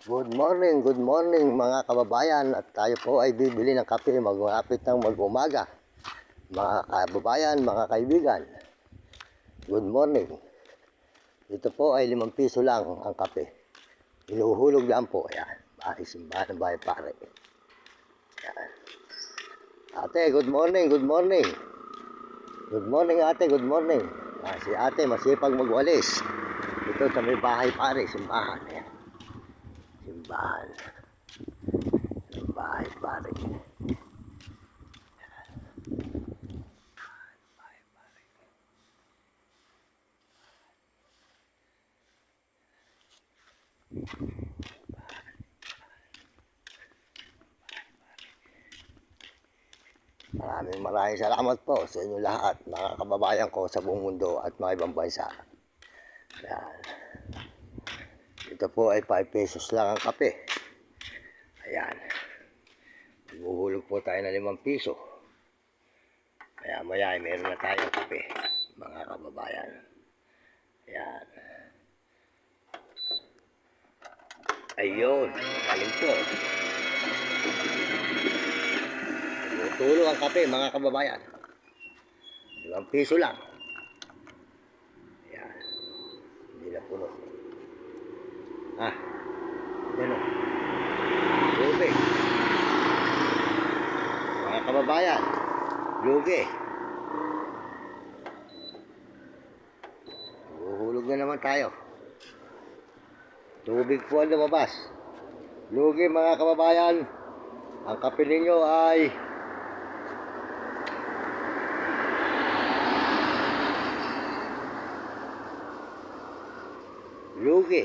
Good morning mga kababayan, at tayo po ay bibili ng kape magmapit ng mag-umaga. Mga kababayan, mga kaibigan, good morning. Ito po ay 5 piso lang ang kape. Inuhulog lang po, yan. Bahay simbahan ng Bahay Pare. Yan. Ate, good morning, good morning. Good morning ate, good morning. Si ate masipag magwalis. Ito sa may Bahay Pare, simbahan. Yan. Simbahan. Bahay Pare. Maraming salamat po sa inyo lahat, mga kababayan ko sa buong mundo at mga ibang bansa. Yan. Ito po ay 5 pesos lang ang kape. Ayan. Maghuhulog po tayo ng 5 piso. Maya ay meron na tayong kape, mga kababayan. Ayan. Ayun, galing po. Tulo ang kape, mga kababayan. 5 piso lang. Ayan. Hindi na puno. Yan o. Lugi. Mga kababayan, lugi. Huhulog na naman tayo. Tubig po ang lumabas. Lugi, mga kababayan. Ang kape ninyo ay lugi.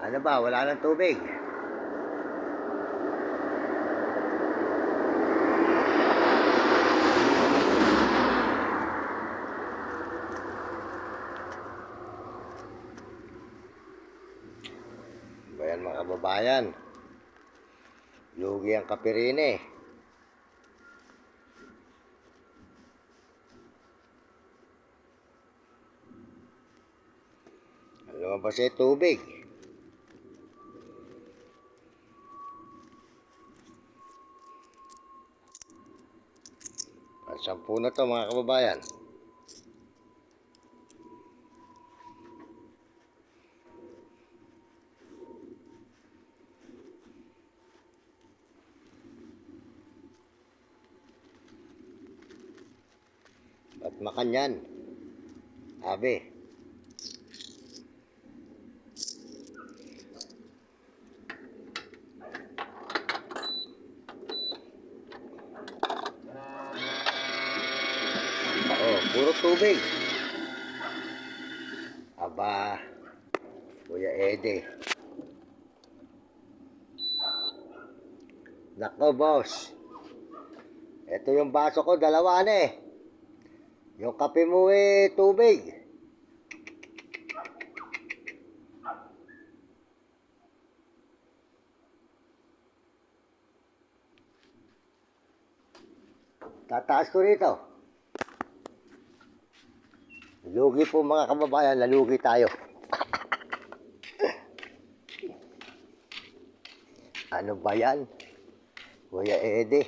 Ano ba? Wala nang tubig. Bayan mga kababayan. Lugi ang kape rin eh. Ano ba siya tubig? At 10 na to, mga kababayan. At makanyan. Abe. Puro tubig. Aba, Kuya Ede. Nako, boss. Ito yung baso ko, 2 na eh. Yung kape mo eh, tubig. Tataas ko rito. Lugi po, mga kababayan, nalugi tayo. Ano ba yan? Kuya Ede.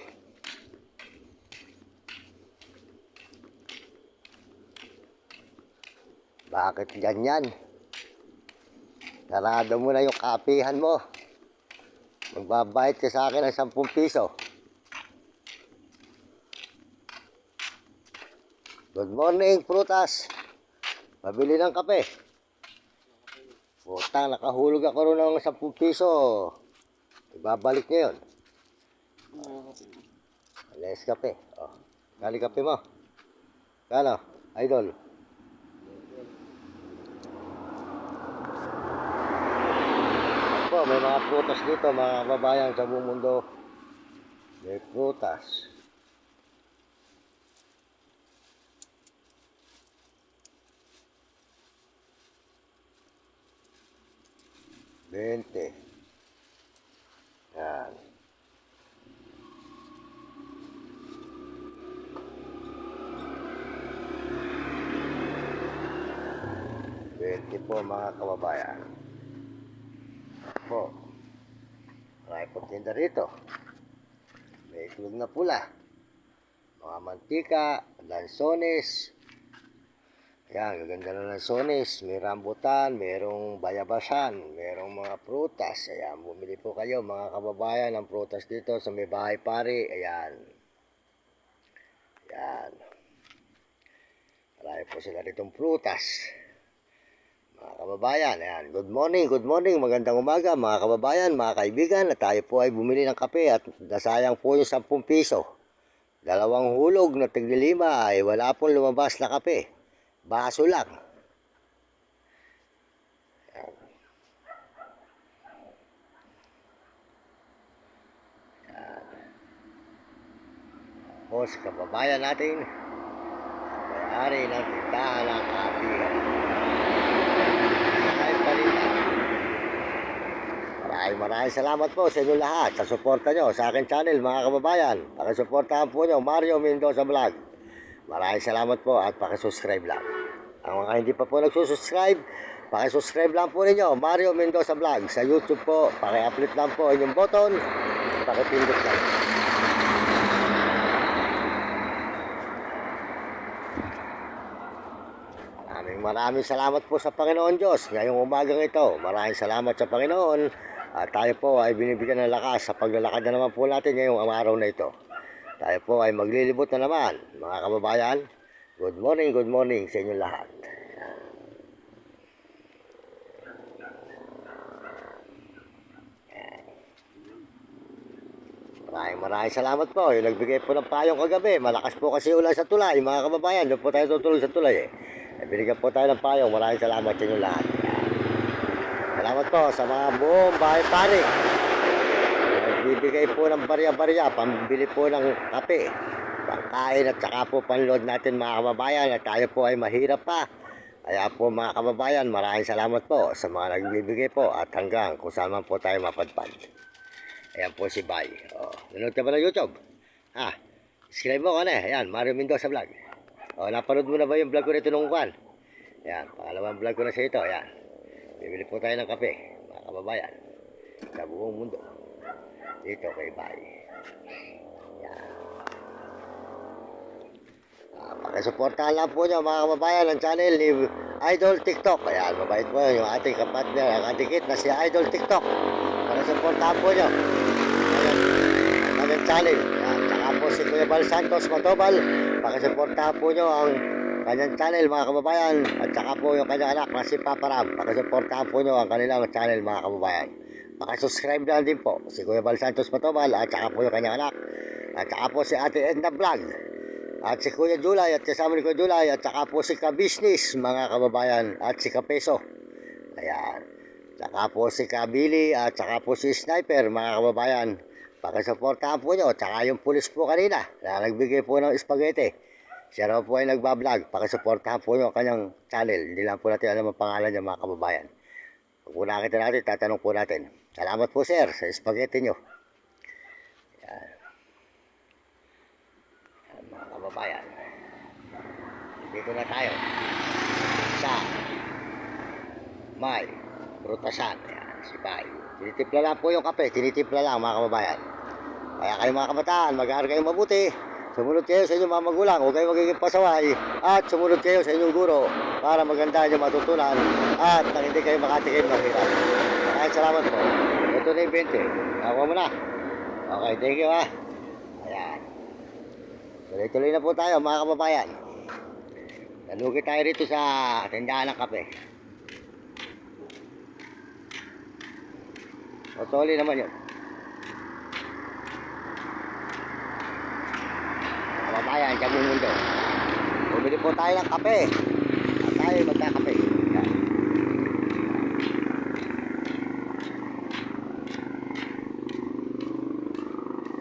Bakit ganyan? Sarado mo na yung kapihan mo. Magbabayad ka sa akin ng 10 piso. Good morning, prutas. Pabili ng kape. Putang, nakahulog ako rin ng 10 piso. Ibabalik niyo yun. Alas kape. Kali kape mo. Kano, idol? Po, may mga prutas dito, mga kababayan sa buong mundo. May prutas. $20. Yan. $20 po, mga kababayan. Po, marami pong tinda rito. May itlog na pula, mga mantika, lansones. Ayan, gaganda na lansones. May rambutan, merong bayabasan, merong mga prutas. Ayan, bumili po kayo mga kababayan ng prutas dito sa may bahay pari. Ayan. Ayan. Marami po sila ditong prutas. Mga kababayan, ayan. Good morning, magandang umaga mga kababayan, mga kaibigan. At tayo po ay bumili ng kape at nasayang po yung 10 piso. Dalawang hulog na tig-5 ay wala pong lumabas na kape. Baso lang. Ayan. Ayan. O sa kababayan natin, may-ari ng tindahan ng kape. Maraming salamat po sa inyo lahat sa suporta nyo sa akin channel mga kababayan. Pakisuportahan po nyo Mario Mendoza Vlog. Maraming salamat po at pakisubscribe lang. Ang mga hindi pa po nagsusubscribe, pakisubscribe lang po ninyo Mario Mendoza Vlog sa YouTube po. Paki-upload lang po inyong button, pakipindot lang. Maraming salamat po sa Panginoon Diyos ngayong umagang ito. Maraming salamat sa Panginoon at tayo po ay binibigyan ng lakas sa paglalakad na naman po natin ngayong araw na ito. Tayo po ay maglilibot na naman mga kababayan. Good morning sa inyo lahat. Maraming salamat po. Yung nagbigay po ng payong kagabi. Malakas po kasi ulan sa tulay mga kababayan. Doon po tayo tutulog sa tulay binigyan po tayo ng payong. Maraming salamat sa inyo lahat. Salamat po sa mga buong bahay pari. Nagbibigay po ng barya-barya, pambili po ng kape, pangkain at saka po panload natin mga kababayan at tayo po ay mahirap pa. Kaya po mga kababayan, maraming salamat po sa mga nagbibigay po at hanggang kung saan man po tayo mapadpad. Ayan po si Bay. Nanood ka ba ng YouTube? Subscribe mo ka na. Ayan, Mario Mendoza Vlog. Napanood mo na ba yung vlog ko nito nung kwan? Ayan, pangalawang vlog ko na sa ito. Ayan, bibili po tayo ng kape mga kababayan sa buong mundo dito kay Bay. Ayan. Pakisuportahan lang po nyo mga kababayan ang channel ni Idol TikTok. Ayan, mabait po yung ating kapatner, ang adikit na si Idol TikTok. Pakisuportahan po nyo ang channel. Ayan, tsaka po si Kuya Bal Santos Matobal. Pakisuportahan po nyo ang kanyang channel mga kababayan at saka po yung kanyang anak na si Papa Ram. Pakisuportahan po nyo ang kanilang channel mga kababayan. Pakisubscribe na din po si Kuya Bal Santos Matobal at saka po yung kanyang anak at saka po si Ate Edna Vlog at si Kuya Julay at kasama ni Kuya Julay at saka po si Ka-Business mga kababayan at si Ka-Peso. Ayan, saka po si Ka-Billy at saka po si Sniper mga kababayan. Pakisuportahan po nyo. Tsaka yung pulis po kanina na nagbigay po ng spaghetti. Siya raw po ay nagbablog. Pakisuportahan po nyo ang kanyang channel. Hindi lang po natin alam ang pangalan niya mga kababayan. Kung nakita natin, tatanong po natin. Salamat po sir sa spaghetti nyo. Yan. Yan mga kababayan. Dito na tayo sa may prutasan. Yan, si Bay. Tinitimpla lang po yung kape. Tinitimpla lang mga kababayan. Kaya kayo mga kabataan, mag-aaral kayo mabuti. Sumunod kayo sa inyong mga magulang. Huwag kayo magiging pasaway. At sumunod kayo sa inyong guro para maganda inyong matutunan. At nang hindi kayo makatikim ng hirap. Maraming salamat po. Ito na yung 20. Nakuha mo na. Okay, thank you ha. Ayan. Tuloy-tuloy na po tayo mga kababayan. Nalugi tayo rito sa tindahan ng kape. Otoli naman yun. Kababayan, sa buong mundo. Bumili po tayo ng kape. At tayo magkakape. Yan.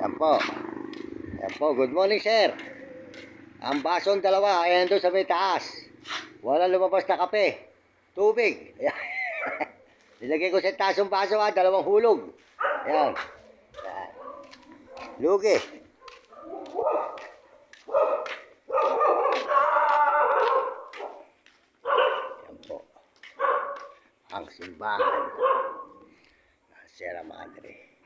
Yan po. Yan po. Good morning, sir. Ang basong dalawa, ayan doon sa may taas. Walang lumabas na kape. Tubig. Nilagay ko sa taas yung baso dalawang hulog. Yan. Yan. Lugi. Yan po. Ang simbahan. Sierra Madre.